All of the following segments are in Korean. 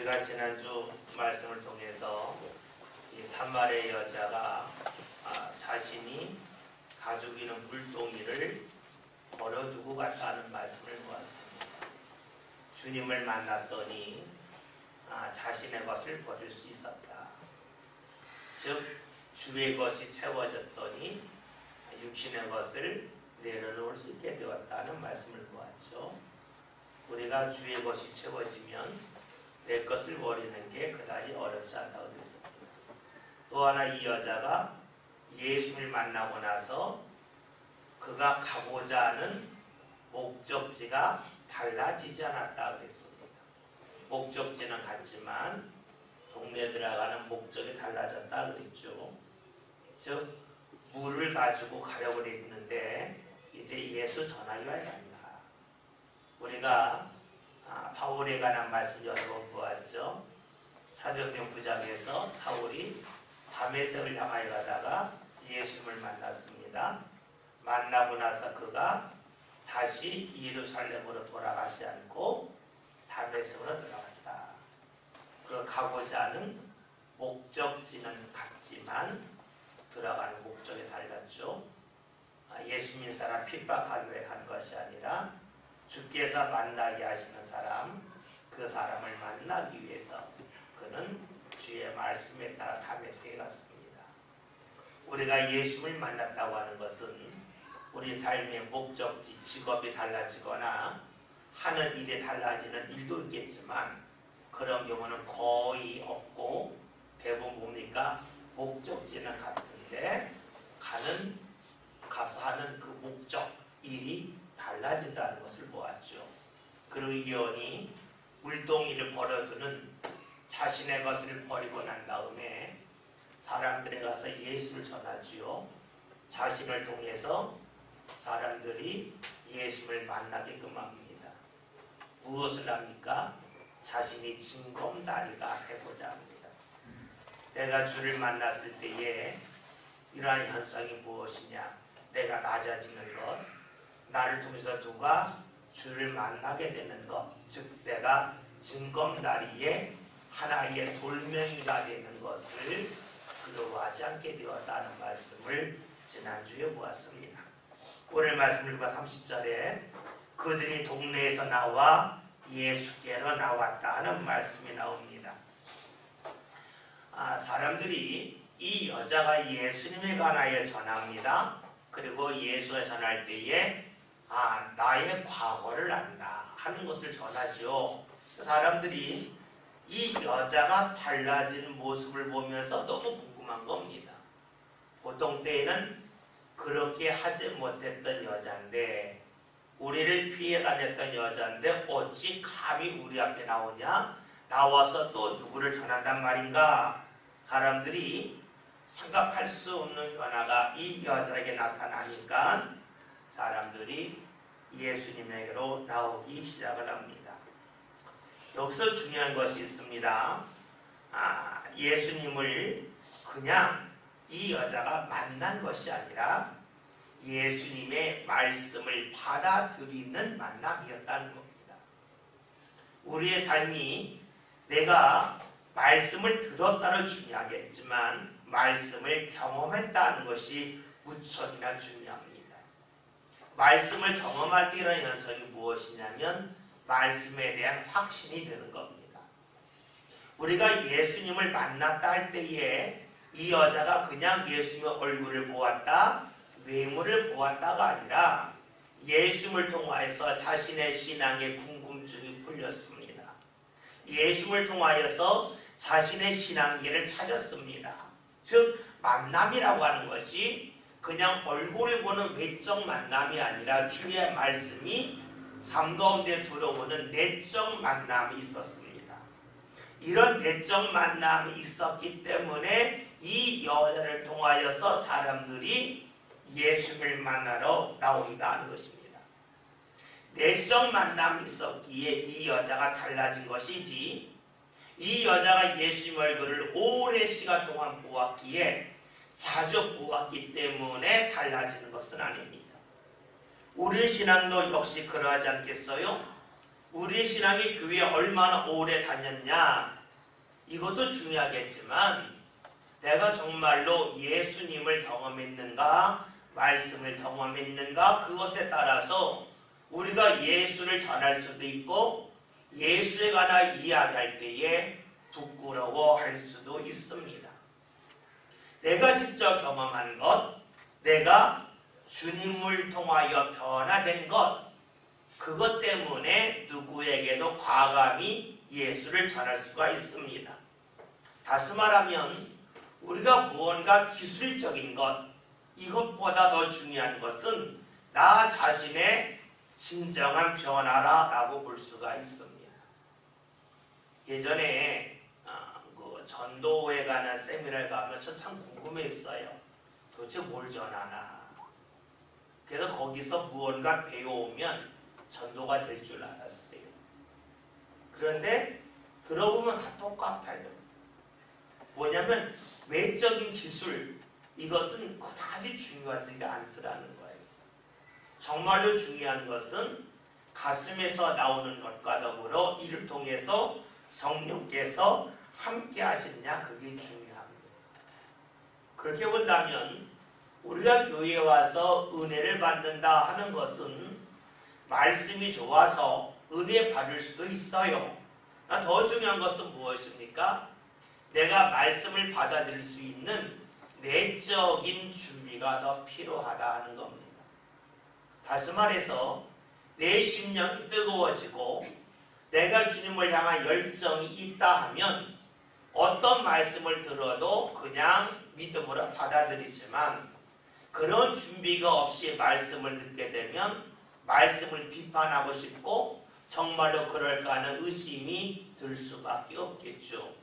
우리가 지난주 말씀을 통해서 이 산마리아 여자가 자신이 가지고 있는 물동이를 버려두고 갔다는 말씀을 보았습니다. 주님을 만났더니 자신의 것을 버릴 수 있었다. 즉 주의 것이 채워졌더니 육신의 것을 내려놓을 수 있게 되었다는 말씀을 보았죠. 우리가 주의 것이 채워지면 내 것을 버리는 게 그다지 어렵지 않다고 했습니다. 또 하나 이 여자가 예수를 만나고 나서 그가 가고자 하는 목적지가 달라지지 않았다 그랬습니다. 목적지는 같지만 동네 들어가는 목적이 달라졌다 그랬죠. 즉 물을 가지고 가려고 했는데 이제 예수 전하려야 한다. 우리가 바울에 관한 말씀 여러 번 보았죠. 사도행전 9장에서 사울이 다메섹을 향하여 가다가 예수님을 만났습니다. 만나고 나서 그가 다시 예루살렘으로 돌아가지 않고 다메섹으로 들어갔다. 그 가고자 하는 목적지는 같지만 들어가는 목적이 달랐죠. 예수 믿는 사람 핍박하기 위해 간 것이 아니라 주께서 만나게 하시는 사람, 그 사람을 만나기 위해서 그는 주의 말씀에 따라 다메섹에 갔습니다. 우리가 예수를 만났다고 하는 것은 우리 삶의 목적지, 직업이 달라지거나 하는 일이 달라지는 일도 있겠지만 그런 경우는 거의 없고 대부분 뭡니까? 목적지는 같은데 가서 하는 그 목적, 일이 달라진다는 것을 보았죠. 그리고 이언이 물동이를 버려두는 자신의 것을 버리고 난 다음에 사람들에 가서 예수를 전하지요. 자신을 통해서 사람들이 예수를 만나게끔 합니다. 무엇을 합니까? 자신이 징검다리가 되고자 합니다. 내가 주를 만났을 때에 이러한 현상이 무엇이냐? 내가 낮아지는 것, 나를 통해서 누가 주를 만나게 되는 것, 즉 내가 징검다리에 하나의 돌멩이가 되는 것을 그리워하지 않게 되었다는 말씀을 지난주에 보았습니다. 오늘 말씀 30절에 그들이 동네에서 나와 예수께로 나왔다는 말씀이 나옵니다. 사람들이 이 여자가 예수님에 관하여 전합니다. 그리고 예수에 전할 때에 나의 과거를 안다 하는 것을 전하죠. 사람들이 이 여자가 달라진 모습을 보면서 너무 궁금한 겁니다. 보통 때에는 그렇게 하지 못했던 여자인데, 우리를 피해 다녔던 여자인데 어찌 감히 우리 앞에 나오냐? 나와서 또 누구를 전한단 말인가? 사람들이 생각할 수 없는 변화가 이 여자에게 나타나니까 사람들이 예수님에게로 나오기 시작을 합니다. 여기서 중요한 것이 있습니다. 예수님을 그냥 이 여자가 만난 것이 아니라 예수님의 말씀을 받아들이는 만남이었다는 겁니다. 우리의 삶이 내가 말씀을 들었다는 중요하겠지만 말씀을 경험했다는 것이 무척이나 중요합니다. 말씀을 경험할 때 이런 현상이 무엇이냐면 말씀에 대한 확신이 되는 겁니다. 우리가 예수님을 만났다 할 때에 이 여자가 그냥 예수님의 얼굴을 보았다, 외모를 보았다가 아니라 예수님을 통하여서 자신의 신앙의 궁금증이 풀렸습니다. 예수님을 통하여서 자신의 신앙계를 찾았습니다. 즉 만남이라고 하는 것이 그냥 얼굴을 보는 외적 만남이 아니라 주의 말씀이 삶 가운데 들어오는 내적 만남이 있었습니다. 이런 내적 만남이 있었기 때문에 이 여자를 통하여서 사람들이 예수를 만나러 나온다는 것입니다. 내적 만남이 있었기에 이 여자가 달라진 것이지, 이 여자가 예수님 얼굴을 오랜 시간 동안 보았기에 자주 보았기 때문에 달라지는 것은 아닙니다. 우리 신앙도 역시 그러하지 않겠어요? 우리 신앙이 교회에 얼마나 오래 다녔냐 이것도 중요하겠지만 내가 정말로 예수님을 경험했는가 말씀을 경험했는가 그것에 따라서 우리가 예수를 전할 수도 있고 예수에 관한 이야기할 때에 부끄러워할 수도 있습니다. 내가 직접 경험한 것, 내가 주님을 통하여 변화된 것, 그것 때문에 누구에게도 과감히 예수를 전할 수가 있습니다. 다시 말하면 우리가 무언가 기술적인 것, 이것보다 더 중요한 것은 나 자신의 진정한 변화라고 볼 수가 있습니다. 예전에 전도에 관한 세미나를 가면 전 참 궁금했어요. 도대체 뭘 전하나. 그래서 거기서 무언가 배워오면 전도가 될 줄 알았어요. 그런데 들어보면 다 똑같아요. 뭐냐면 외적인 기술, 이것은 그다지 중요하지가 않더라는 거예요. 정말로 중요한 것은 가슴에서 나오는 것과 더불어 이를 통해서 성령께서 함께 하시느냐, 그게 중요합니다. 그렇게 본다면 우리가 교회에 와서 은혜를 받는다 하는 것은 말씀이 좋아서 은혜 받을 수도 있어요. 더 중요한 것은 무엇입니까? 내가 말씀을 받아들일 수 있는 내적인 준비가 더 필요하다 하는 겁니다. 다시 말해서 내 심령이 뜨거워지고 내가 주님을 향한 열정이 있다 하면 어떤 말씀을 들어도 그냥 믿음으로 받아들이지만 그런 준비가 없이 말씀을 듣게 되면 말씀을 비판하고 싶고 정말로 그럴까 하는 의심이 들 수밖에 없겠죠.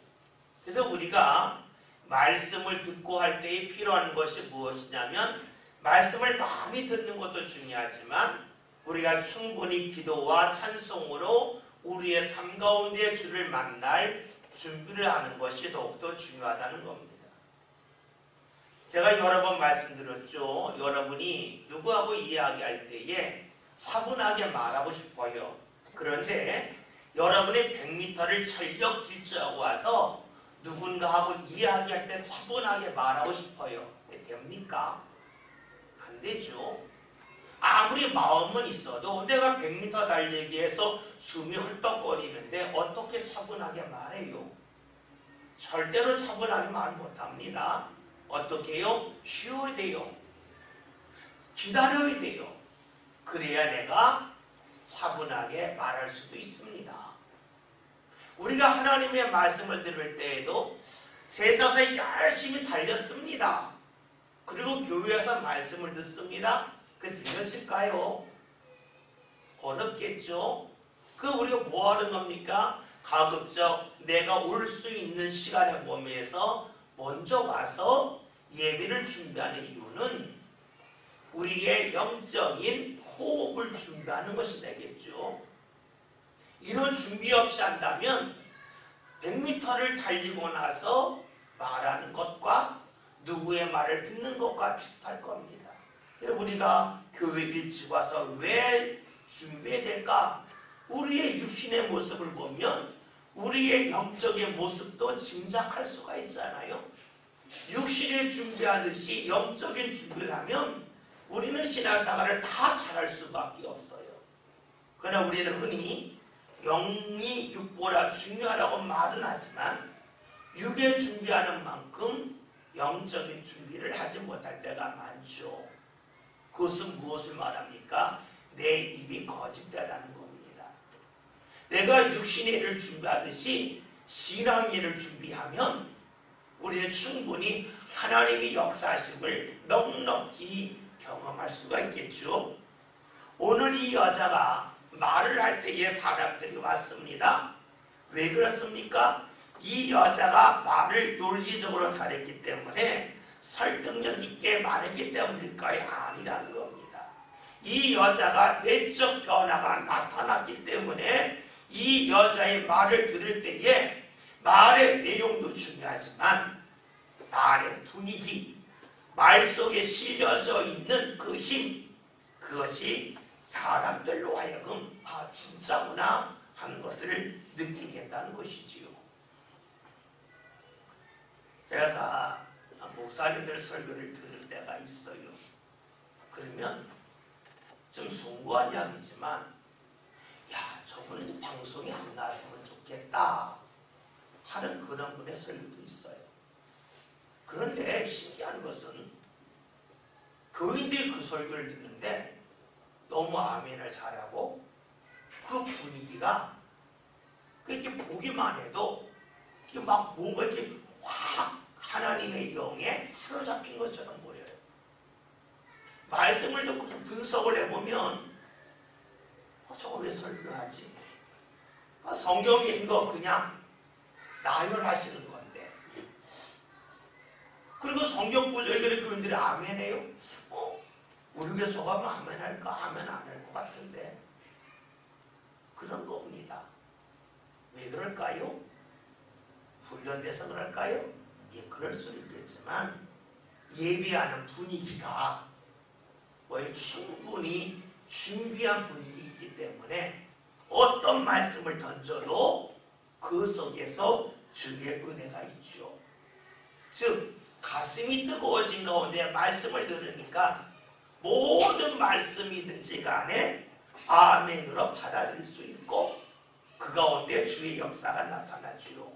그래서 우리가 말씀을 듣고 할 때에 필요한 것이 무엇이냐면 말씀을 많이 듣는 것도 중요하지만 우리가 충분히 기도와 찬송으로 우리의 삶 가운데 주를 만날 준비를 하는 것이 더욱더 중요하다는 겁니다. 제가 여러 번 말씀드렸죠. 여러분이 누구하고 이야기할 때에 차분하게 말하고 싶어요. 그런데 여러분이 100m를 철벽 질주하고 와서 누군가하고 이야기할 때 차분하게 말하고 싶어요. 됩니까? 안 되죠. 아무리 마음은 있어도 내가 100m 달리기에서 숨이 헐떡거리는데 어떻게 차분하게 말해요? 절대로 차분하게 말 못합니다. 어떻게 해요? 쉬어야 돼요. 기다려야 돼요. 그래야 내가 차분하게 말할 수도 있습니다. 우리가 하나님의 말씀을 들을 때에도 세상에 열심히 달렸습니다. 그리고 교회에서 말씀을 듣습니다. 그 들려질까요? 어렵겠죠? 그 우리가 뭐 하는 겁니까? 가급적 내가 올 수 있는 시간에 보면서 먼저 와서 예배를 준비하는 이유는 우리의 영적인 호흡을 준비하는 것이 되겠죠. 이런 준비 없이 한다면 100m를 달리고 나서 말하는 것과 누구의 말을 듣는 것과 비슷할 겁니다. 우리가 교회 일찍 와서 왜 준비해야 될까? 우리의 육신의 모습을 보면 우리의 영적인 모습도 짐작할 수가 있잖아요. 육신의 준비하듯이 영적인 준비를 하면 우리는 신앙생활을 다 잘할 수밖에 없어요. 그러나 우리는 흔히 영이 육보다 중요하다고 말은 하지만 육에 준비하는 만큼 영적인 준비를 하지 못할 때가 많죠. 그것은 무엇을 말합니까? 내 입이 거짓되다는 겁니다. 내가 육신의 일을 준비하듯이 신앙의 일을 준비하면 우리는 충분히 하나님의 역사하심을 넉넉히 경험할 수가 있겠죠. 오늘 이 여자가 말을 할 때에 사람들이 왔습니다. 왜 그렇습니까? 이 여자가 말을 논리적으로 잘했기 때문에 설득력 있게 말했기 때문일까요? 아니라는 겁니다. 이 여자가 내적 변화가 나타났기 때문에 이 여자의 말을 들을 때에 말의 내용도 중요하지만 말의 분위기, 말 속에 실려져 있는 그 힘, 그것이 사람들로 하여금 진짜구나 하는 것을 느끼겠다는 것이지요. 제가 목사님들 설교를 들을 때가 있어요. 그러면 좀 숭고한 이야기지만 야, 저분은 이제 방송에 안 나왔으면 좋겠다 하는 그런 분의 설교도 있어요. 그런데 신기한 것은 교인들이 그 설교를 듣는데 너무 아멘을 잘하고 그 분위기가 그렇게 보기만 해도 이렇게 막 뭔가 이렇게 확 하나님의 영에 사로잡힌 것처럼 보여요. 말씀을 듣고 분석을 해보면 저거 왜 설교하지? 성경에 있는 거 그냥 나열하시는 건데, 그리고 성경 구절들의 교인들이 아멘해요. 우리 교회 저거 하면 아멘할까? 아멘 안 할 것 같은데. 그런 겁니다. 왜 그럴까요? 훈련돼서 그럴까요? 예, 그럴 수도 있겠지만 예배하는 분위기가 충분히 준비한 분위기이기 때문에 어떤 말씀을 던져도 그 속에서 주의 은혜가 있죠. 즉 가슴이 뜨거워진 가운데 말씀을 들으니까 모든 말씀이든지 간에 아멘으로 받아들일 수 있고 그 가운데 주의 역사가 나타나죠.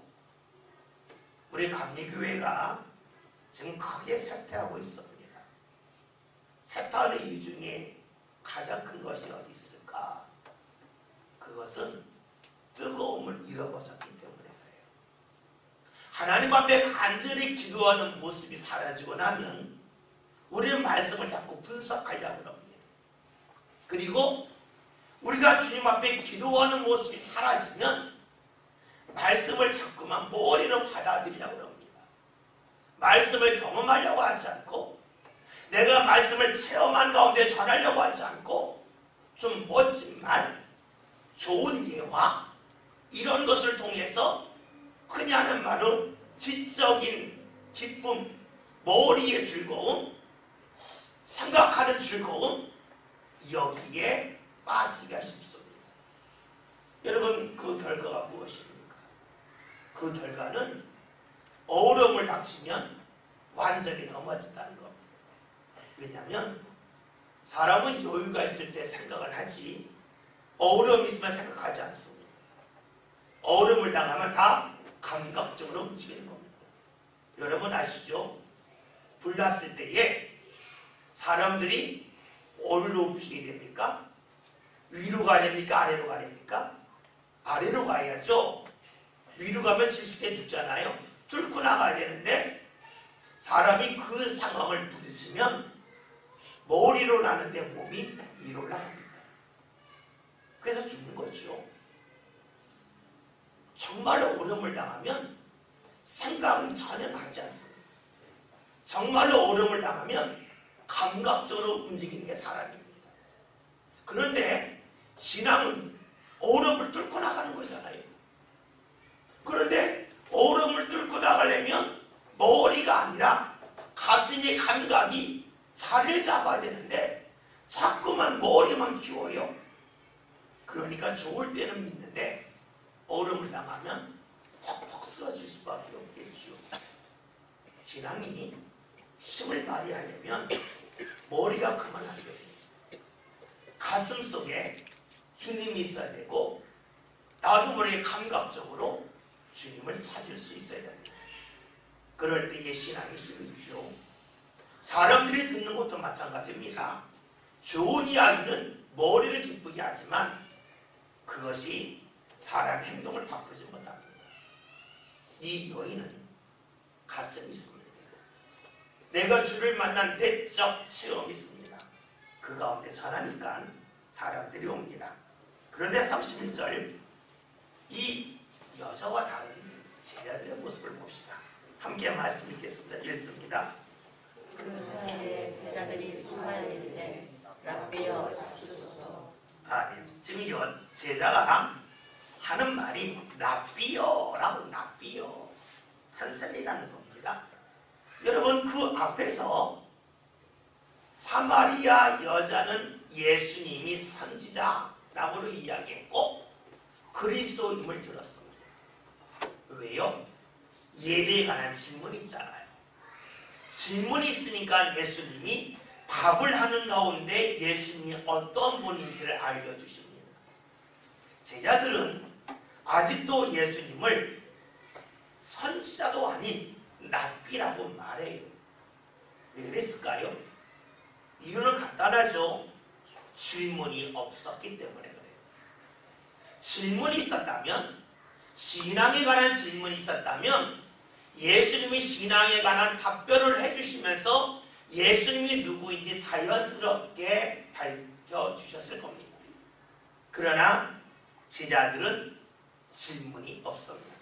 우리 감리교회가 지금 크게 쇠퇴하고 있습니다. 쇠퇴하는 이유 중에 가장 큰 것이 어디 있을까? 그것은 뜨거움을 잃어버렸기 때문에 그래요. 하나님 앞에 간절히 기도하는 모습이 사라지고 나면 우리는 말씀을 자꾸 분석하려고 합니다. 그리고 우리가 주님 앞에 기도하는 모습이 사라지면 말씀을 자꾸만 머리로 받아들이려고 합니다. 말씀을 경험하려고 하지 않고 내가 말씀을 체험한 가운데 전하려고 하지 않고 좀 멋진 말, 좋은 예화 이런 것을 통해서 흔히 하는 말은 지적인 기쁨, 머리의 즐거움, 생각하는 즐거움, 여기에 빠지기가 쉽습니다. 여러분, 그 결과가 무엇입니까? 그 결과는 어려움을 닥치면 완전히 넘어진다는 겁니다. 왜냐하면 사람은 여유가 있을 때 생각을 하지 어려움이 있으면 생각하지 않습니다. 어려움을 당하면 다 감각적으로 움직이는 겁니다. 여러분 아시죠? 불났을 때에 사람들이 어디로 피게 됩니까? 위로 가야 됩니까? 아래로 가야 됩니까? 아래로 가야죠. 위로 가면 실시해 죽잖아요. 뚫고 나가야 되는데 사람이 그 상황을 부딪히면 머리로 나는데 몸이 위로 나갑니다. 그래서 죽는 거죠. 정말로 어려움을 당하면 생각은 전혀 나지 않습니다. 정말로 어려움을 당하면 감각적으로 움직이는 게 사람입니다. 그런데 신앙은 어려움을 뚫고 나가는 거잖아요. 그런데 어려움을 뚫고 나가려면 머리가 아니라 가슴의 감각이 자리를 잡아야 되는데 자꾸만 머리만 키워요. 그러니까 좋을 때는 믿는데 어려움을 당하면 퍽퍽 쓰러질 수밖에 없겠죠. 신앙이 힘을 발휘하려면 머리가 크면 안 됩니다. 가슴 속에 주님이 있어야 되고 나도 모르게 감각적으로 주님을 찾을 수 있어야 됩니다. 그럴 때의 신앙의 힘이 있죠. 사람들이 듣는 것도 마찬가지입니다. 좋은 이야기는 머리를 기쁘게 하지만 그것이 사람의 행동을 바꾸지 못합니다. 이 여인은 가슴이 있습니다. 내가 주를 만난 내적 체험이 있습니다. 그 가운데 전하니까 사람들이 옵니다. 그런데 31절 이 여자와 다른 제자들의 모습을 봅시다. 함께 말씀 읽습니다. 그 사이에 제자들이 충만했는데 랍비여 잡수소서. 아멘. 지금 이 제자가 하는 말이 랍비여라고 랍비여 선생이라는 겁니다. 여러분 그 앞에서 사마리아 여자는 예수님이 선지자라고 이야기했고 그 그리스도임을 들었습니다. 왜요? 예배에 관한 질문이 있잖아요. 질문이 있으니까 예수님이 답을 하는 가운데 예수님이 어떤 분인지를 알려주십니다. 제자들은 아직도 예수님을 선지자도 아닌 랍비라고 말해요. 왜 그랬을까요? 이유는 간단하죠. 질문이 없었기 때문에 그래요. 질문이 있었다면, 신앙에 관한 질문이 있었다면 예수님이 신앙에 관한 답변을 해주시면서 예수님이 누구인지 자연스럽게 밝혀주셨을 겁니다. 그러나 제자들은 질문이 없습니다.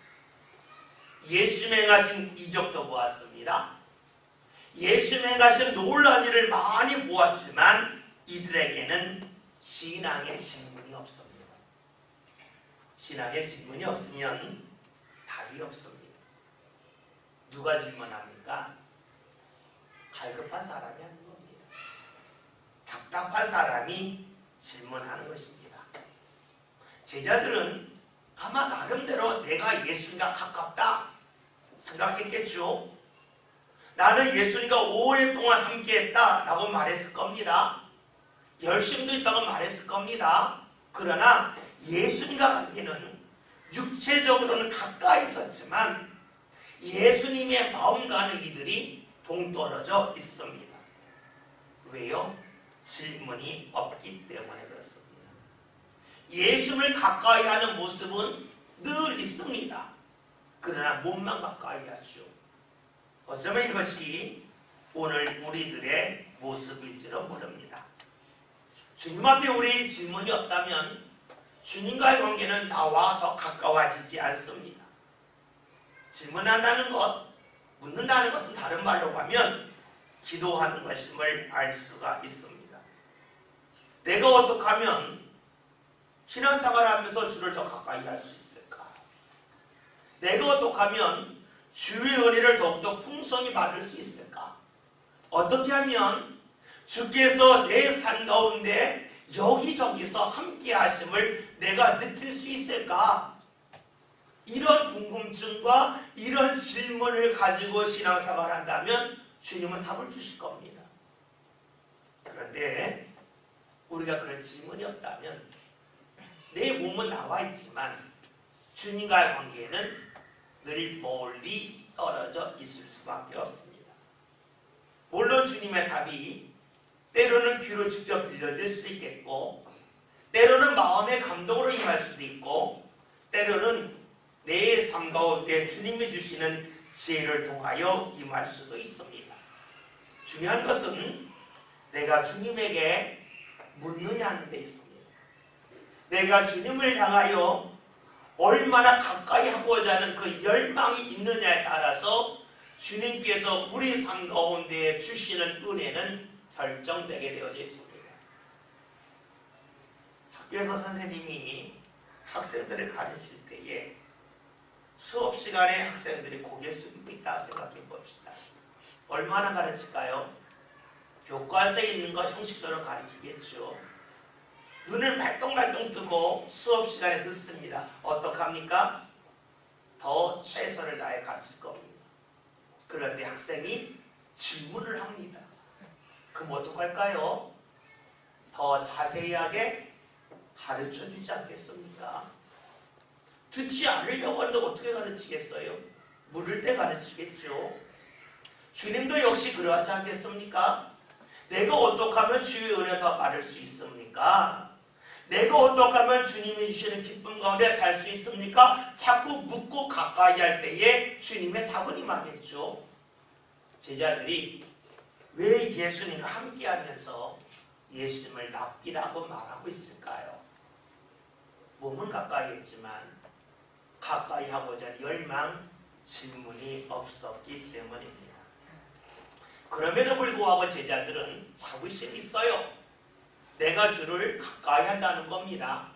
예수님 행하신 이적도 보았습니다. 예수님 행하신 놀라운 일을 많이 보았지만 이들에게는 신앙의 질문이 없습니다. 신앙의 질문이 없으면 답이 없습니다. 누가 질문합니까? 갈급한 사람이 하는 겁니다. 답답한 사람이 질문하는 것입니다. 제자들은 아마 나름대로 내가 예수님과 가깝다 생각했겠죠. 나는 예수님과 오랫동안 함께했다라고 말했을 겁니다. 열심도 있다고 말했을 겁니다. 그러나 예수님과 관계는 육체적으로는 가까이 있었지만 예수님의 마음과는 이들이 동떨어져 있습니다. 왜요? 질문이 없기 때문에 그렇습니다. 예수님을 가까이 하는 모습은 늘 있습니다. 그러나 몸만 가까이 하죠. 어쩌면 이것이 오늘 우리들의 모습일지도 모릅니다. 주님 앞에 우리의 질문이 없다면 주님과의 관계는 나와 더 가까워지지 않습니다. 질문한다는 것, 묻는다는 것은 다른 말로 하면 기도하는 것임을 알 수가 있습니다. 내가 어떻게 하면 신앙생활을 하면서 주를 더 가까이 할 수 있을까? 내가 어떻게 하면 주의 은혜를 더욱더 풍성히 받을 수 있을까? 어떻게 하면 주께서 내 삶 가운데 여기저기서 함께 하심을 내가 느낄 수 있을까? 이런 궁금증과 이런 질문을 가지고 신앙생활을 한다면 주님은 답을 주실 겁니다. 그런데 우리가 그런 질문이 없다면 내 몸은 나와 있지만 주님과의 관계는 늘 멀리 떨어져 있을 수밖에 없습니다. 물론 주님의 답이 때로는 귀로 직접 들려질 수도 있겠고 때로는 마음의 감동으로 임할 수도 있고 때로는 내 삶 가운데 주님이 주시는 지혜를 통하여 임할 수도 있습니다. 중요한 것은 내가 주님에게 묻느냐 하는 데 있습니다. 내가 주님을 향하여 얼마나 가까이 하고자 하는 그 열망이 있느냐에 따라서 주님께서 우리 삶 가운데 주시는 은혜는 결정되게 되어져 있습니다. 학교에서 선생님이 학생들을 가르칠 때에 수업 시간에 학생들이 고개를 숙이고 있다고 생각해 봅시다. 얼마나 가르칠까요? 교과서에 있는 거 형식적으로 가르치겠죠. 눈을 말똥말똥 뜨고 수업 시간에 듣습니다. 어떡합니까? 더 최선을 다해 가르칠 겁니다. 그런데 학생이 질문을 합니다. 그럼 어떡할까요? 더 자세하게 가르쳐주지 않겠습니까? 듣지 않으려고 하는데 어떻게 가르치겠어요? 물을 때 가르치겠죠. 주님도 역시 그러하지 않겠습니까? 내가 어떻게 하면 주의 은혜 더 받을 수 있습니까? 내가 어떻게 하면 주님이 주시는 기쁨 가운데 살 수 있습니까? 자꾸 묻고 가까이 할 때에 주님의 답은 임하겠죠. 제자들이 왜 예수님과 함께하면서 예수님을 랍비라고 말하고 있을까요? 몸은 가까이 했지만 가까이 하고자 하는 열망, 질문이 없었기 때문입니다. 그럼에도 불구하고 제자들은 자부심이 있어요. 내가 주를 가까이 한다는 겁니다.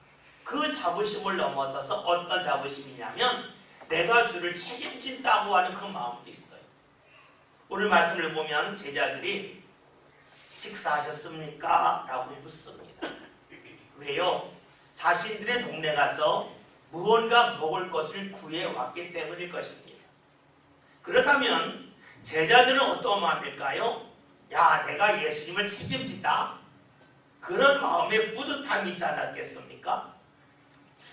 그 자부심을 넘어서서 어떤 자부심이냐면 내가 주를 책임진다고 하는 그 마음도 있어요. 오늘 말씀을 보면 제자들이 식사하셨습니까? 라고 묻습니다. 왜요? 자신들의 동네 가서 무언가 먹을 것을 구해왔기 때문일 것입니다. 그렇다면 제자들은 어떤 마음일까요? 야, 내가 예수님을 책임진다. 그런 마음에 뿌듯함이 있지 않았겠습니까?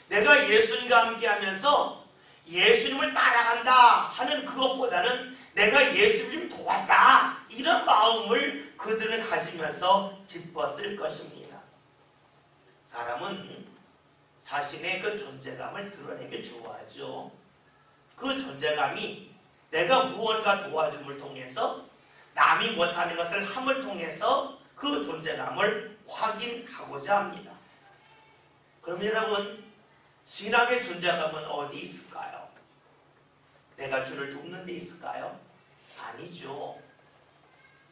내가 예수님과 함께하면서 예수님을 따라간다 하는 그것보다는 내가 예수님을 좀 도왔다. 이런 마음을 그들은 가지면서 기뻤을 것입니다. 사람은 자신의 그 존재감을 드러내길 좋아하죠. 그 존재감이 내가 무언가 도와줌을 통해서 남이 못하는 것을 함을 통해서 그 존재감을 확인하고자 합니다. 그럼 여러분, 신앙의 존재감은 어디 있을까요? 내가 주를 돕는 데 있을까요? 아니죠.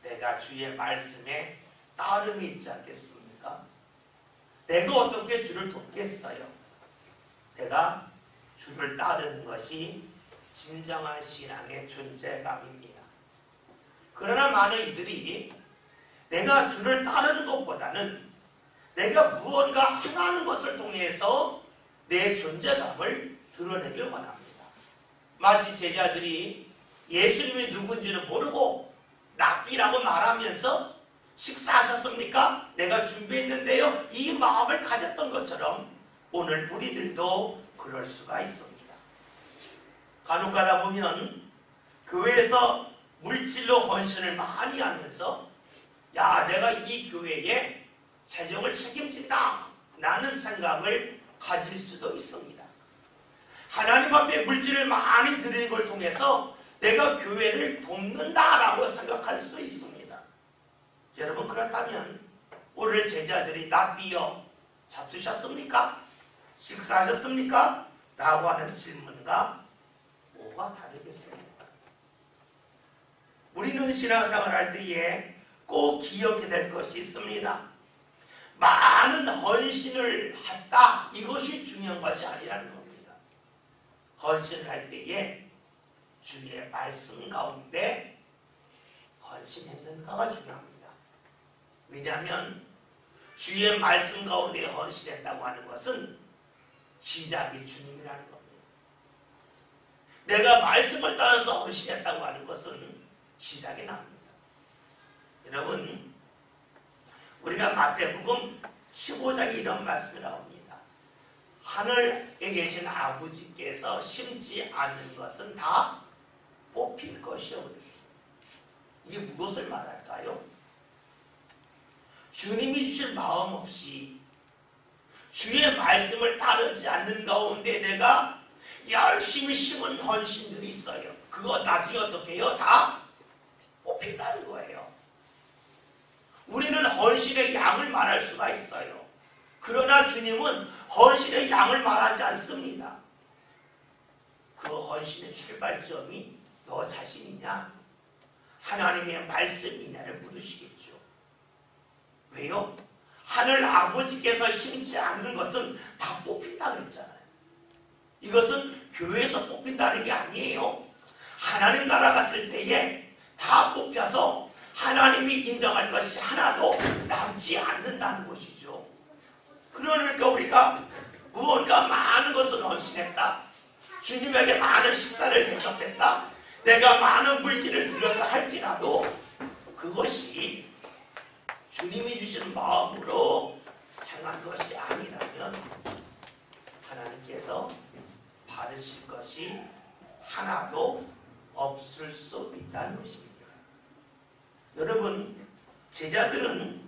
내가 주의 말씀에 따름이 있지 않겠습니까? 내가 어떻게 주를 돕겠어요? 내가 주를 따르는 것이 진정한 신앙의 존재감입니다. 그러나 많은 이들이 내가 주를 따르는 것보다는 내가 무언가 행하는 것을 통해서 내 존재감을 드러내길 원합니다. 마치 제자들이 예수님이 누군지는 모르고 랍비라고 말하면서 식사하셨습니까? 내가 준비했는데요. 이 마음을 가졌던 것처럼 오늘 우리들도 그럴 수가 있습니다. 간혹 가다 보면 교회에서 물질로 헌신을 많이 하면서 야, 내가 이 교회에 재정을 책임진다 라는 생각을 가질 수도 있습니다. 하나님 앞에 물질을 많이 드리는 걸 통해서 내가 교회를 돕는다라고 생각할 수도 있습니다. 여러분, 그렇다면 오늘 제자들이 랍비여 잡수셨습니까? 식사하셨습니까? 라고 하는 질문과 뭐가 다르겠습니까? 우리는 신앙생활 할 때에 꼭 기억해야 될 것이 있습니다. 많은 헌신을 했다, 이것이 중요한 것이 아니라는 겁니다. 헌신할 때에 주의 말씀 가운데 헌신했는가가 중요합니다. 왜냐하면 주의 말씀 가운데 헌신했다고 하는 것은 시작이 주님이라는 겁니다. 내가 말씀을 따라서 헌신했다고 하는 것은 시작이 납니다. 여러분, 우리가 마태복음 15장에 이런 말씀이 나옵니다. 하늘에 계신 아버지께서 심지 않는 것은 다 뽑힐 것이요 그랬습니다. 이게 무엇을 말할까요? 주님이 주실 마음 없이 주의 말씀을 따르지 않는 가운데 내가 열심히 심은 헌신들이 있어요. 그거 나중에 어떻게 해요? 다 뽑힌다는 거예요. 우리는 헌신의 양을 말할 수가 있어요. 그러나 주님은 헌신의 양을 말하지 않습니다. 그 헌신의 출발점이 너 자신이냐? 하나님의 말씀이냐를 물으시겠죠. 왜요? 하늘 아버지께서 심지 않는 것은 다 뽑힌다 그랬잖아요. 이것은 교회에서 뽑힌다는 게 아니에요. 하나님 나라 갔을 때에 다 뽑혀서 하나님이 인정할 것이 하나도 남지 않는다는 것이죠. 그러니까 우리가 무언가 많은 것을 헌신했다, 주님에게 많은 식사를 대접했다, 내가 많은 물질을 들였다 할지라도 그것이 주님이 주신 마음으로 행한 것이 아니라면 하나님께서 받으실 것이 하나도 없을 수 있다는 것입니다. 여러분, 제자들은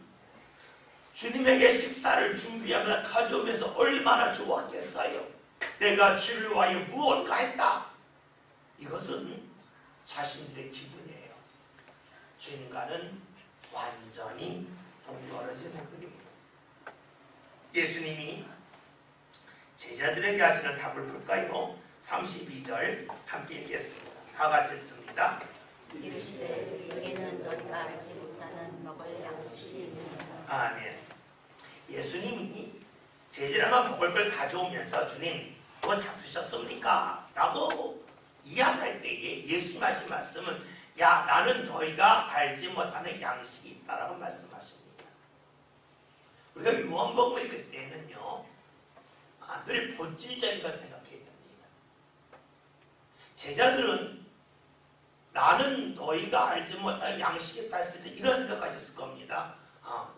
주님에게 식사를 준비하며 가져오면서 얼마나 좋았겠어요. 내가 주를 위하여 무언가 했다. 이것은 자신들의 기분이에요. 주님과는 완전히 동떨어진 생각입니다. 예수님이 제자들에게 하시는 답을 볼까요? 32절 함께 읽겠습니다. 다 같이 읽습니다. 이르시되 여기는 너희가 알지 못하는 먹을 양식이 있느니라. 아멘. 예수님이 제자들만 먹을 걸 가져오면서 주님 그거 잡수셨습니까? 라고 이야기할 때에 예수님 하신 말씀은 야, 나는 너희가 알지 못하는 양식이 있다라고 말씀하십니다. 우리가 요한복음을 읽을 때는요, 늘 본질적인 걸 생각해야 됩니다. 제자들은 나는 너희가 알지 못한 양식이다 했을 때 이런 생각까지 했을 겁니다.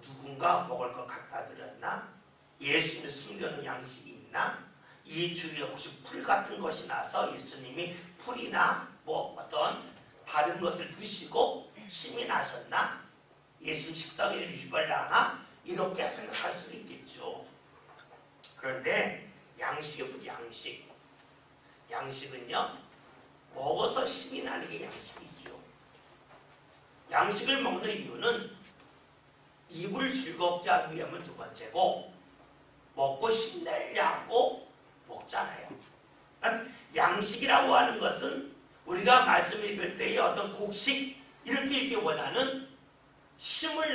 누군가 먹을 것 갖다 드렸나? 예수님이 숨겨놓은 양식이 있나? 이 주위에 혹시 풀 같은 것이 나서 예수님이 풀이나 뭐 어떤 다른 것을 드시고 심이 나셨나? 예수님 식성에 유발하나? 이렇게 생각할 수 있겠죠. 그런데 양식이 양식. 양식은요, 먹어서 힘이 나는 게 양식이죠. 양식을 먹는 이유는 입을 즐겁게 하기 위함은 두 번째고, 먹고 힘내려고 먹잖아요. 양식이라고 하는 것은 우리가 말씀을 읽을 때의 어떤 곡식 이렇게 읽기보다는 힘을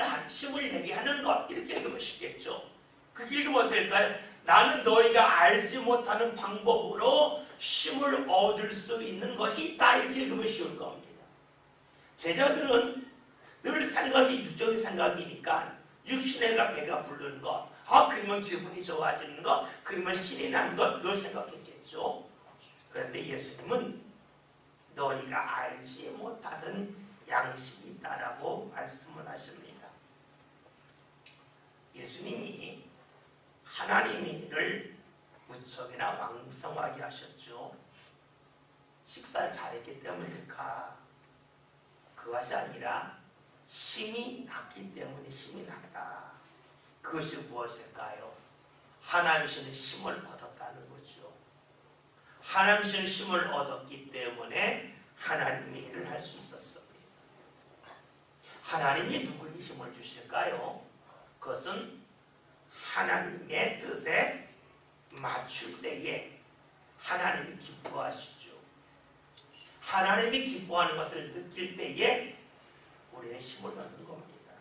내게 하는 것 이렇게 읽으면 쉽겠죠. 그렇게 읽으면 어떨까요? 나는 너희가 알지 못하는 방법으로 힘을 얻을 수 있는 것이 있다 이렇게 읽으면 쉬울 겁니다. 제자들은 늘 생각이 육적인 생각이니까 육신의 배가 부르는 것, 그러면 기분이 좋아지는 것, 그러면 신이 나는 것, 그걸 생각했겠죠. 그런데 예수님은 너희가 알지 못하는 양식이 있다라고 말씀을 하십니다. 예수님이 하나님의 일을 무척이나 왕성하게 하셨죠. 식사를 잘했기 때문일까? 그것이 아니라 힘이 났기 때문에 힘이 났다. 그것이 무엇일까요? 하나님께서는 힘을 얻었다는 거죠. 하나님께서는 힘을 얻었기 때문에 하나님의 일을 할 수 있었습니다. 하나님이 누구에게 힘을 주실까요? 그것은 하나님의 뜻에 맞출 때에 하나님이 기뻐하시죠. 하나님이 기뻐하는 것을 느낄 때에 우리는 힘을 얻는 겁니다.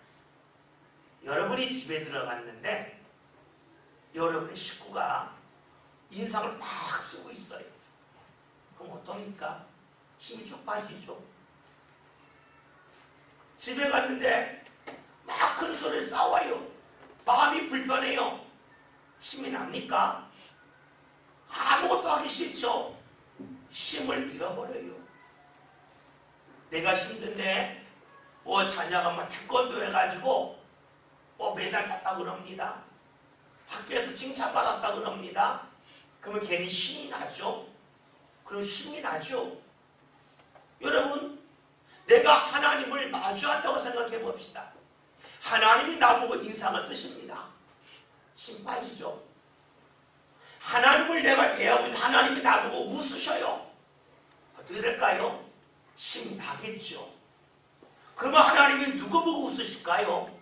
여러분이 집에 들어갔는데 여러분의 식구가 인상을 막 쓰고 있어요. 그럼 어떻습니까? 힘이 쭉 빠지죠. 집에 갔는데 막 큰 소리를 싸워요. 마음이 불편해요. 힘이 납니까? 아무것도 하기 싫죠. 힘을 잃어버려요. 내가 힘든데 자녀가 막 태권도 해가지고 메달 땄다 그럽니다. 학교에서 칭찬받았다 그럽니다. 그러면 괜히 힘이 나죠. 그럼 힘이 나죠. 여러분, 내가 하나님을 마주한다고 생각해 봅시다. 하나님이 나보고 인상을 쓰십니다. 힘 빠지죠. 하나님을 내가 대하고 있는 하나님이 나보고 웃으셔요. 어떻게 될까요? 힘이 나겠죠. 그러면 하나님이 누구 보고 웃으실까요?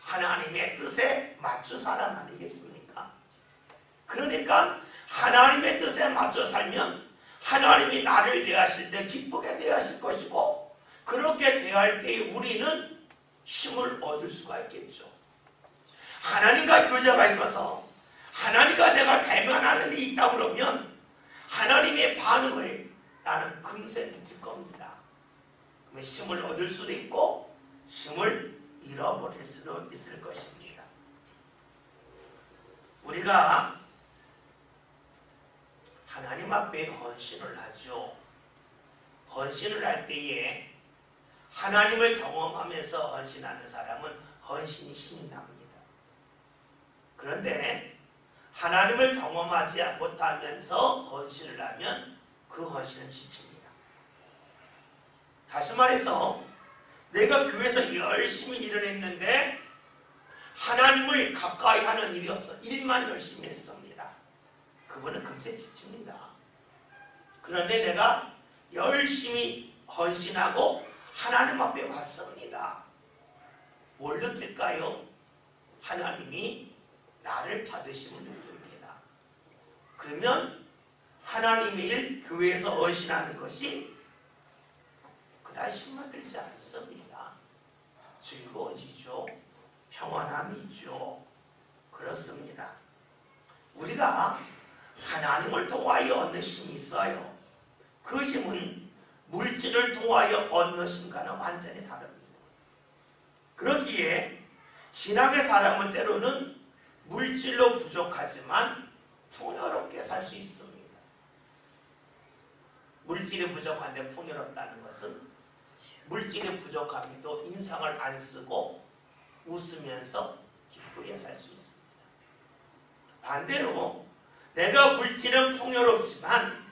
하나님의 뜻에 맞춘 사람 아니겠습니까? 그러니까 하나님의 뜻에 맞춰 살면 하나님이 나를 대하실 때 기쁘게 대하실 것이고, 그렇게 대할 때 우리는 힘을 얻을 수가 있겠죠. 하나님과 교제가 있어서 하나님과 내가 대면하는 일이 있다 그러면 하나님의 반응을 나는 금세 느낄 겁니다. 그러면 힘을 얻을 수도 있고 힘을 잃어버릴 수도 있을 것입니다. 우리가 하나님 앞에 헌신을 하죠. 헌신을 할 때에 하나님을 경험하면서 헌신하는 사람은 헌신이 신이 납니다. 그런데 하나님을 경험하지 못하면서 헌신을 하면 그 헌신은 지칩니다. 다시 말해서 내가 교회에서 열심히 일을 했는데 하나님을 가까이 하는 일이 없어. 일만 열심히 했습니다. 그분은 금세 지칩니다. 그런데 내가 열심히 헌신하고 하나님 앞에 왔습니다. 뭘 느낄까요? 하나님이 나를 받으심을 느낍니다. 그러면 하나님의 일, 교회에서 헌신하는 것이 그다지 힘만 들지 않습니다. 즐거워지죠. 평안함이 있죠. 그렇습니다. 우리가 하나님을 통하여 얻는 힘이 있어요. 그 힘은 물질을 통하여 얻는 힘과는 완전히 다릅니다. 그러기에 신학의 사람은 때로는 물질로 부족하지만 풍요롭게 살 수 있습니다. 물질이 부족한데 풍요롭다는 것은 물질이 부족함에도 인상을 안 쓰고 웃으면서 기쁘게 살 수 있습니다. 반대로 내가 물질은 풍요롭지만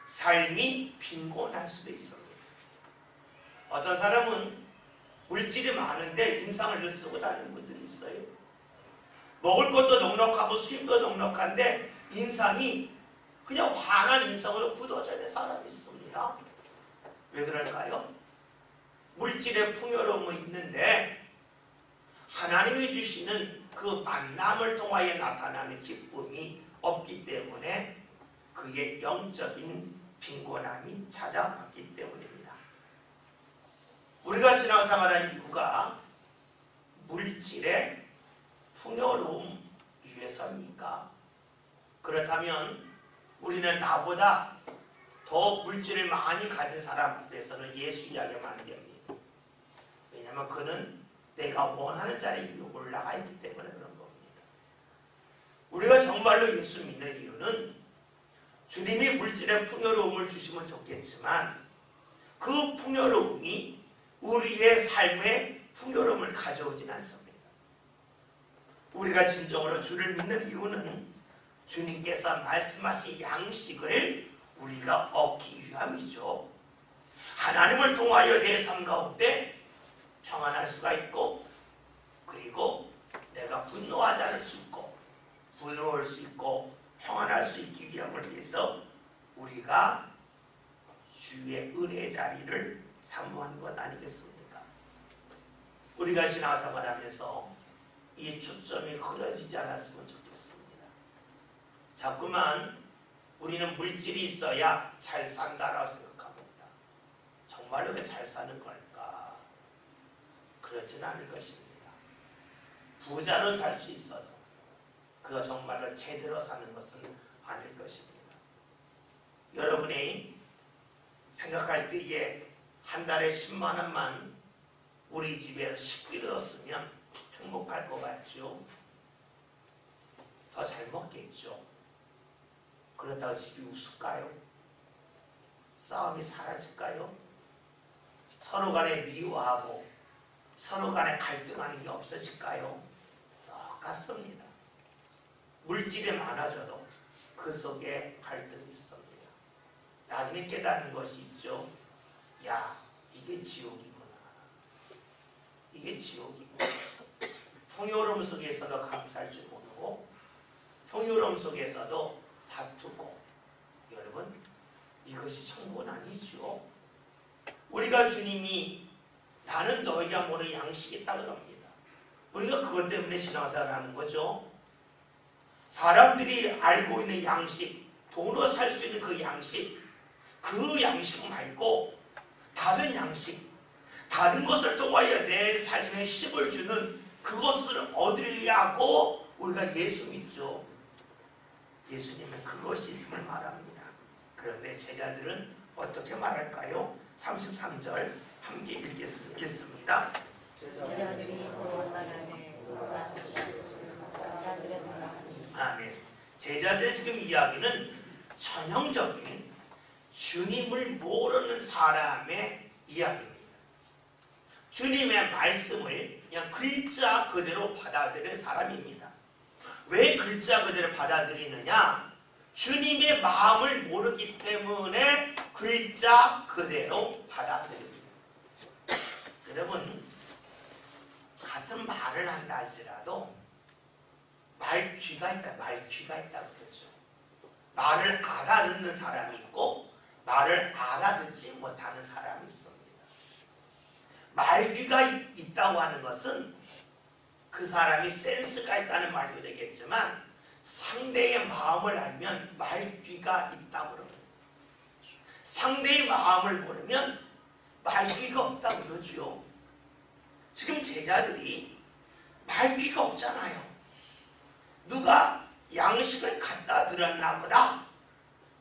삶이 빈곤할 수도 있습니다. 어떤 사람은 물질이 많은데 인상을 늘 쓰고 다니는 분들이 있어요. 먹을 것도 넉넉하고 수입도 넉넉한데 인상이 그냥 환한 인상으로 굳어져 있는 사람이 있습니다. 왜 그럴까요? 물질의 풍요로움은 있는데 하나님이 주시는 그 만남을 통하여 나타나는 기쁨이 없기 때문에 그의 영적인 빈곤함이 찾아왔기 때문입니다. 우리가 신앙생활한 이유가 물질의 풍요로움 위해서입니까? 그렇다면 우리는 나보다 더 물질을 많이 가진 사람 앞에서는 예수 이야기하면 안 됩니다. 왜냐하면 그는 내가 원하는 자리에 이미 올라가 있기 때문에 그런 겁니다. 우리가 정말로 예수 믿는 이유는 주님이 물질의 풍요로움을 주시면 좋겠지만 그 풍요로움이 우리의 삶에 풍요로움을 가져오진 않습니다. 우리가 진정으로 주를 믿는 이유는 주님께서 말씀하신 양식을 우리가 얻기 위함이죠. 하나님을 통하여 내 삶 가운데 평안할 수가 있고, 그리고 내가 분노하지 않을 수 있고 부드러울 수 있고 평안할 수 있기 위함을 위해서 우리가 주의 은혜의 자리를 사모하는 것 아니겠습니까? 우리가 신앙생활 하면서 이 초점이 흐려지지 않았으면 좋겠습니다. 자꾸만 우리는 물질이 있어야 잘 산다라고 생각합니다. 정말로 그게 잘 사는 걸까? 그렇진 않을 것입니다. 부자로 살 수 있어도 그가 정말로 제대로 사는 것은 아닐 것입니다. 여러분이 생각할 때에 한 달에 10만 원만 우리 집에서 식비를 얻었으면 행복할 것 같죠? 더 잘 먹겠죠? 그렇다고 집이 웃을까요? 싸움이 사라질까요? 서로 간에 미워하고 서로 간에 갈등하는 게 없어질까요? 똑같습니다. 물질이 많아져도 그 속에 갈등이 있습니다. 나중에 깨닫는 것이 있죠. 야, 이게 지옥이구나. 이게 지옥이구나. 풍요로움 속에서도 감사할 줄 모르고 풍요로움 속에서도 다투고, 여러분 이것이 천국은 아니죠. 우리가 주님이 나는 너희가 모르는 양식이 있다 그럽니다. 우리가 그것 때문에 신앙생활을 하는 거죠. 사람들이 알고 있는 양식, 돈으로 살 수 있는 그 양식 말고 다른 양식, 다른 것을 통하여 내 삶에 씹을 주는 그것을 얻으려고 우리가 예수 믿죠. 예수님은 그것이 있음을 말합니다. 그런데 제자들은 어떻게 말할까요? 33절 함께 읽습니다. 아멘. 제자들의 지금 이야기는 전형적인 주님을 모르는 사람의 이야기입니다. 주님의 말씀을 그냥 글자 그대로 받아들이는 사람입니다. 왜 글자 그대로 받아들이느냐? 주님의 마음을 모르기 때문에 글자 그대로 받아들입니다. 여러분, 같은 말을 한다 할지라도 말귀가 있다 그러죠. 말을 알아듣는 사람이 있고 말을 알아듣지 못하는 사람이 있습니다. 말귀가 있다고 하는 것은 그 사람이 센스가 있다는 말도 되겠지만 상대의 마음을 알면 말귀가 있다고 그럽니다. 상대의 마음을 모르면 말귀가 없다고 그러죠. 지금 제자들이 말귀가 없잖아요. 누가 양식을 갖다 드렸나 보다.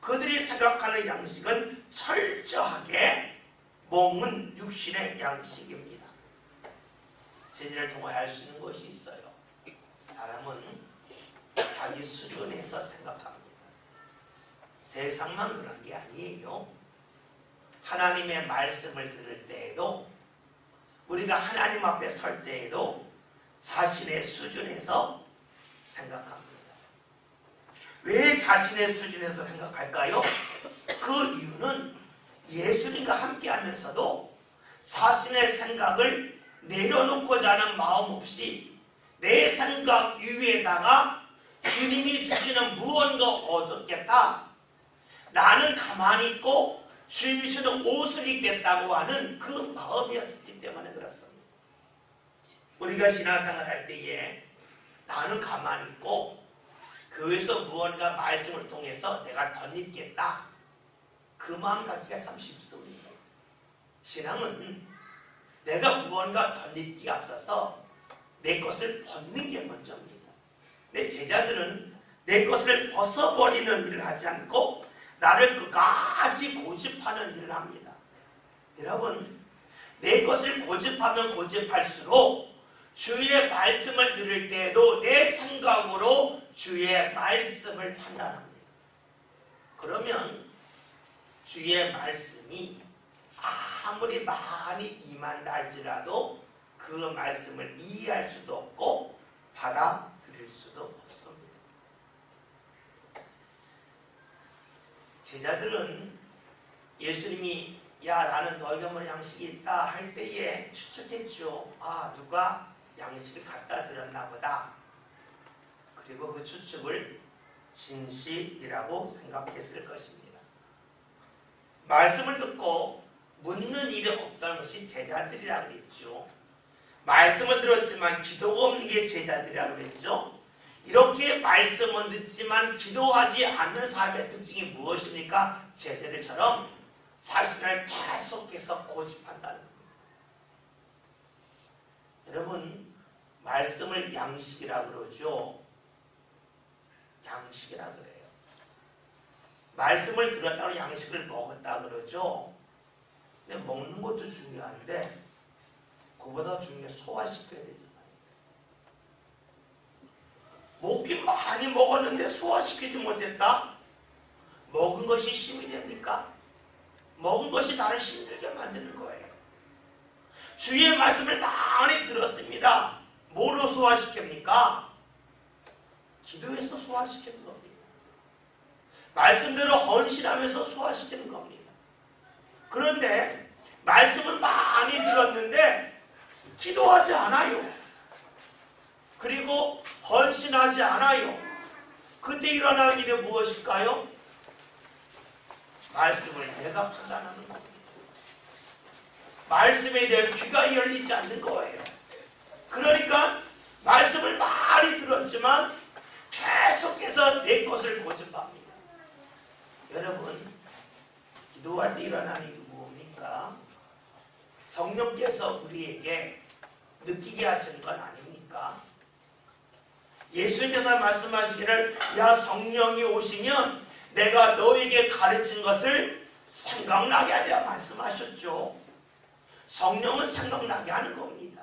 그들이 생각하는 양식은 철저하게 몸은 육신의 양식입니다. 제자를 통하여 알 수 있는 것이 있어요. 사람은 자기 수준에서 생각합니다. 세상만 그런 게 아니에요. 하나님의 말씀을 들을 때에도 우리가 하나님 앞에 설 때에도 자신의 수준에서 생각합니다. 왜 자신의 수준에서 생각할까요? 그 이유는 예수님과 함께 하면서도 자신의 생각을 내려놓고자 하는 마음 없이 내 생각 위에다가 주님이 주시는 무언가 얻었겠다, 나는 가만히 있고 주님이 주시는 옷을 입겠다고 하는 그 마음이었기 때문에 그렇습니다. 우리가 신앙생활 할 때에 나는 가만히 있고 교회에서 무언가 말씀을 통해서 내가 덧입겠다, 그 마음 갖기가 참 쉽습니다. 신앙은 내가 무언가 덧입기에 앞서서 내 것을 벗는 게 먼저입니다. 내 제자들은 내 것을 벗어버리는 일을 하지 않고 나를 끝까지 고집하는 일을 합니다. 여러분, 내 것을 고집하면 고집할수록 주의 말씀을 들을 때에도 내 생각으로 주의 말씀을 판단합니다. 그러면 주의 말씀이 아무리 많이 임한다 할지라도 그 말씀을 이해할 수도 없고 받아들일 수도 없습니다. 제자들은 예수님이 야 나는 너희가 뭐 양식이 있다 할 때에 추측했죠. 아, 누가 양식을 갖다 드렸나 보다. 그리고 그 추측을 진실이라고 생각했을 것입니다. 말씀을 듣고 묻는 일이 없다는 것이 제자들이라고 그랬죠. 말씀을 들었지만 기도가 없는 게 제자들이라고 그랬죠. 이렇게 말씀은 듣지만 기도하지 않는 사람의 특징이 무엇입니까? 제자들처럼 자신을 계속해서 고집한다는 겁니다. 여러분, 말씀을 양식이라고 그러죠. 양식이라고 그래요. 말씀을 들었다고 양식을 먹었다고 그러죠. 근데 먹는 것도 중요한데 그보다 중요해 소화시켜야 되잖아요. 먹긴 많이 먹었는데 소화시키지 못했다? 먹은 것이 힘이 됩니까? 먹은 것이 나를 힘들게 만드는 거예요. 주의 말씀을 많이 들었습니다. 뭐로 소화시킵니까? 기도해서 소화시키는 겁니다. 말씀대로 헌신하면서 소화시키는 겁니다. 그런데 말씀은 많이 들었는데 기도하지 않아요. 그리고 헌신하지 않아요. 그때 일어나는 일이 무엇일까요? 말씀을 내가 판단하는 겁니다. 말씀에 대한 귀가 열리지 않는 거예요. 그러니까 말씀을 많이 들었지만 계속해서 내 것을 고집합니다. 여러분, 기도할 때 일어나는 일이 뭡니까? 성령께서 우리에게 느끼게 하시는 건 아닙니까? 예수님께서 말씀하시기를 야 성령이 오시면 내가 너에게 가르친 것을 생각나게 하리라 말씀하셨죠. 성령은 생각나게 하는 겁니다.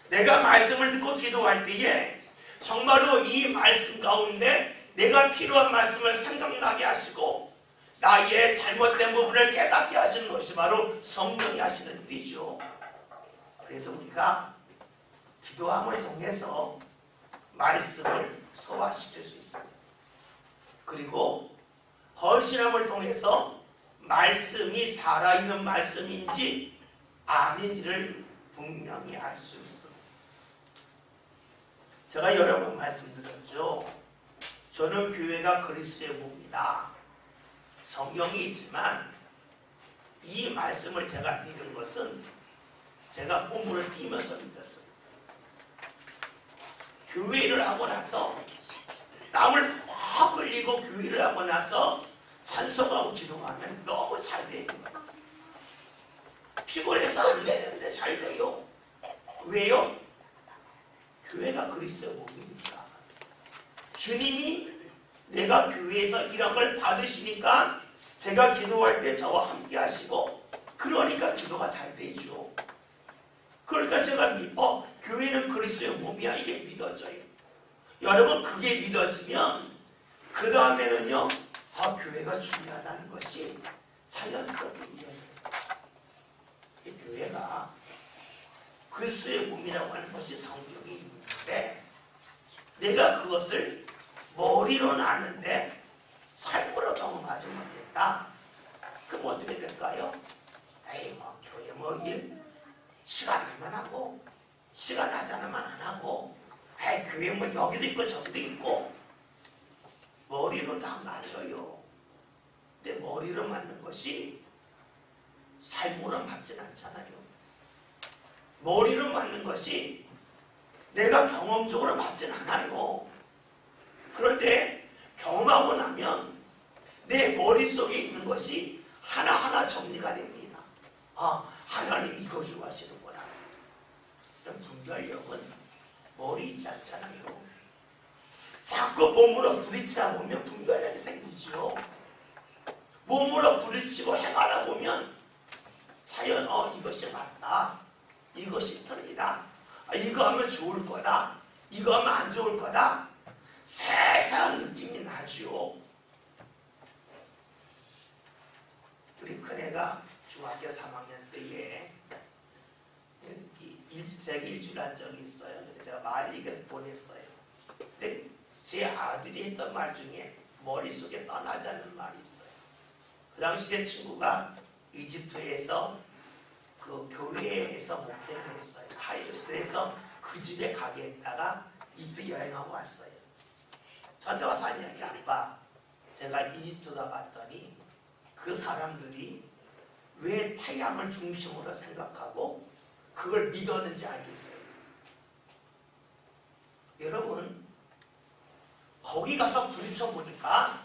내가 말씀을 듣고 기도할 때에 정말로 이 말씀 가운데 내가 필요한 말씀을 생각나게 하시고 나의 잘못된 부분을 깨닫게 하시는 것이 바로 성령이 하시는 일이죠. 그래서 우리가 기도함을 통해서 말씀을 소화시킬 수 있습니다. 그리고 헌신함을 통해서 말씀이 살아있는 말씀인지 아닌지를 분명히 알 수 있습니다. 제가 여러 번 말씀드렸죠. 저는 교회가 그리스도의 몸이다. 성경이 있지만 이 말씀을 제가 믿은 것은 제가 몸을 띄면서 믿었어요. 교회를 하고 나서 땀을 확 흘리고 교회를 하고 나서 찬송하고 기도하면 너무 잘 되는 거예요. 피곤해서 안 되는데 잘 돼요. 왜요? 교회가 그리스도의 몸이니까. 주님이 내가 교회에서 이런 걸 받으시니까 제가 기도할 때 저와 함께 하시고 그러니까 기도가 잘 되죠. 그러니까 제가 교회는 그리스도의 몸이야 이게 믿어져요. 여러분 그게 믿어지면 그 다음에는요 교회가 중요하다는 것이 자연스럽게 이어져요. 교회가 그리스도의 몸이라고 하는 것이 성경에 있는데 내가 그것을 머리로는 아는데 삶으로 경험하지 못했다. 그럼 어떻게 될까요? 에이 뭐 교회 뭐 일 시간 나면 하고 시간 나지 않으면 안 하고 에이 교회 뭐 여기도 있고 저기도 있고 머리로 다 맞아요. 근데 머리로 맞는 것이 삶으로 맞진 않잖아요. 머리로 맞는 것이 내가 경험적으로 맞진 않아요. 그런데 경험하고 나면 내 머릿속에 있는 것이 하나하나 정리가 됩니다. 하나님 이거 좋아하시는구나. 그럼 분별력은 머리 있지 않잖아요. 자꾸 몸으로 부딪히다 보면 분별력이 생기죠. 몸으로 부딪히고 행하다 보면 자연 이것이 맞다. 이것이 틀리다. 이거 하면 좋을 거다. 이거 하면 안 좋을 거다. 세세한 느낌이 나죠. 우리 큰애가 중학교 3학년 때에 세계 일주를 한 적이 있어요. 근데 제가 말리에서 보냈어요. 근데 제 아들이 했던 말 중에 머릿속에 떠나지 않는 말이 있어요. 그 당시 제 친구가 이집트에서 그 교회에서 목회를 했어요. 카이로. 그래서 그 집에 가게 했다가 이집트 여행하고 왔어요. 저한테 와서 한 이야기, 아빠 제가 이집트 가봤더니 그 사람들이 왜 태양을 중심으로 생각하고 그걸 믿었는지 알겠어요. 여러분 거기 가서 부딪혀 보니까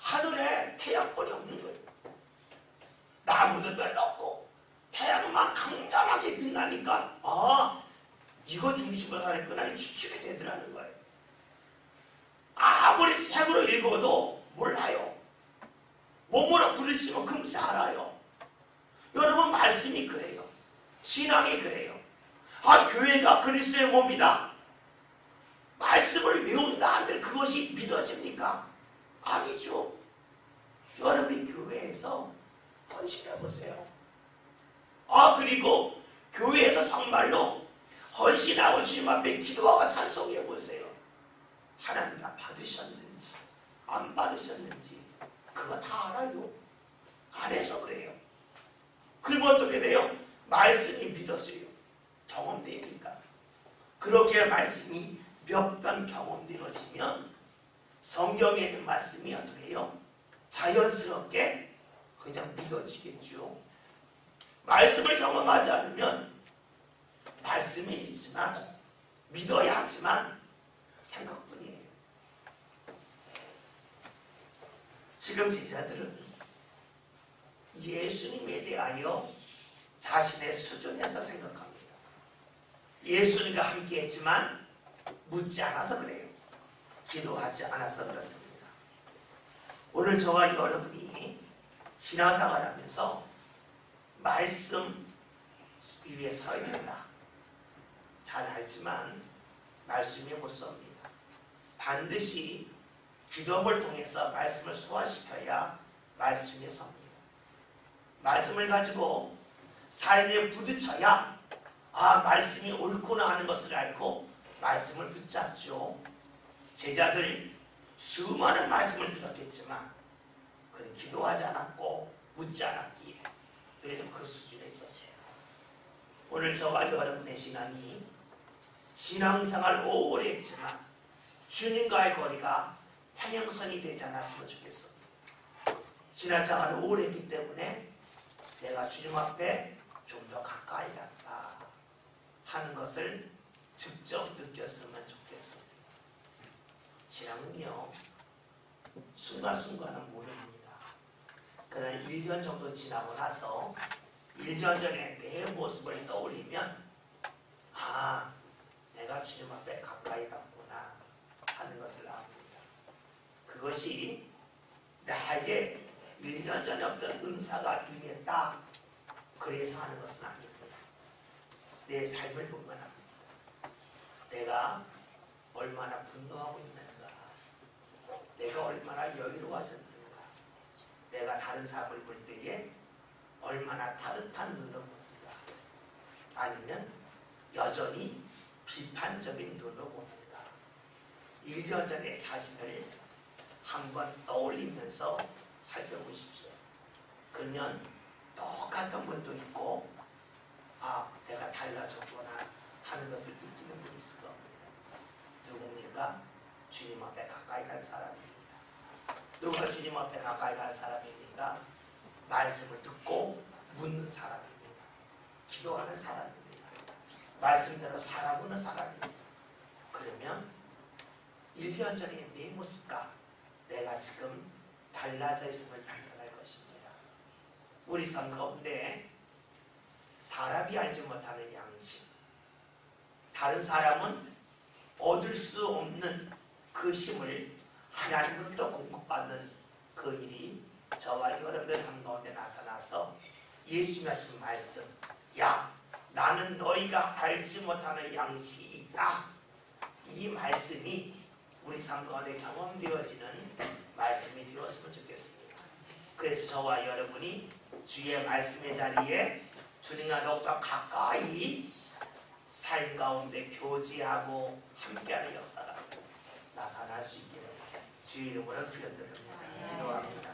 하늘에 태양권이 없는 거예요. 나무도 별로 없고 태양만 강렬하게 빛나니까 이거 중심으로 가랬구나 추측이 되더라는 거예요. 아무리 책으로 읽어도 몰라요. 몸으로 부딪히면 금세 알아요. 여러분 말씀이 그래요. 신앙이 그래요. 교회가 그리스도의 몸이다. 말씀을 외운다 한들 그것이 믿어집니까? 아니죠. 여러분이 교회에서 헌신해 보세요. 그리고 교회에서 정말로 헌신하고 주님 앞에 기도하고 찬송해 보세요. 하나님 다 받으셨는지 안 받으셨는지 그거 다 알아요. 안 해서 그래요. 그리고 어떻게 돼요? 말씀이 믿어져요. 경험되니까. 그렇게 말씀이 몇 번 경험되어지면 성경에 있는 말씀이 어떻게 해요? 자연스럽게 그냥 믿어지겠죠. 말씀을 경험하지 않으면 말씀이 있지만 믿어야 하지만 생각뿐이에요. 지금 제자들은 예수님에 대하여 자신의 수준에서 생각합니다. 예수님과 함께 했지만 묻지 않아서 그래요. 기도하지 않아서 그렇습니다. 오늘 저와 여러분이 신앙생활 하면서 말씀 위에 서야 된다. 잘 알지만 말씀이 못 섭니다. 반드시 기도를 통해서 말씀을 소화시켜야 말씀에 섭니다. 말씀을 가지고 삶에 부딪혀야 말씀이 옳구나 하는 것을 알고 말씀을 붙잡죠. 제자들 수많은 말씀을 들었겠지만 그는 기도하지 않았고 묻지 않았기에 그래도 그 수준에 있었어요. 오늘 저와 여러분의 신앙이 신앙생활 오래 했지만 주님과의 거리가 평행선이 되지 않았으면 좋겠습니다. 신앙생활을 오래 했기 때문에 내가 주님 앞에 좀 더 가까이 갔다 하는 것을 직접 느꼈으면 좋겠습니다. 신앙은요 순간순간은 모릅니다. 그러나 1년 정도 지나고 나서 1년 전에 내 모습을 떠올리면 내가 주님 앞에 가까이 갔구나 하는 것을 압니다. 그것이 나에게 1년 전에 어떤 은사가 임했다 그래서 하는 것은 아닙니다. 내 삶을 보면 압니다. 내가 얼마나 분노하고 있는가, 내가 얼마나 여유로워졌는가, 내가 다른 사람을 볼 때에 얼마나 따뜻한 눈으로 보는가, 아니면 여전히 비판적인 눈으로 보는가. 1년 전의 자신을 한번 떠올리면서 살펴보십시오. 그러면 똑같은 분도 있고, 아, 내가 달라졌구나 하는 것을 느끼는 분이 있을 겁니다. 누굽니까? 주님 앞에 가까이 간 사람입니다. 누가 주님 앞에 가까이 간 사람입니까? 말씀을 듣고 묻는 사람입니다. 기도하는 사람입니다. 말씀대로 살아보는 사람입니다. 그러면 1년 전의 내 모습과 내가 지금 달라져 있음을 발견할 것입니다. 우리 삶 가운데 사람이 알지 못하는 양심, 다른 사람은 얻을 수 없는 그 힘을 하나님으로부터 공급받는 그 일이 저와 여러분의 삶 가운데 나타나서 예수님이 하신 말씀, 야, 나는 너희가 알지 못하는 양식이 있다. 이 말씀이 우리 삶 가운데 경험되어지는 말씀이 되었으면 좋겠습니다. 그래서 저와 여러분이 주의 말씀의 자리에 주님과 더욱더 가까이 삶 가운데 교제하고 함께하는 역사가 나타날 수 있기를 주의 이름으로 기도드립니다. 기도합니다.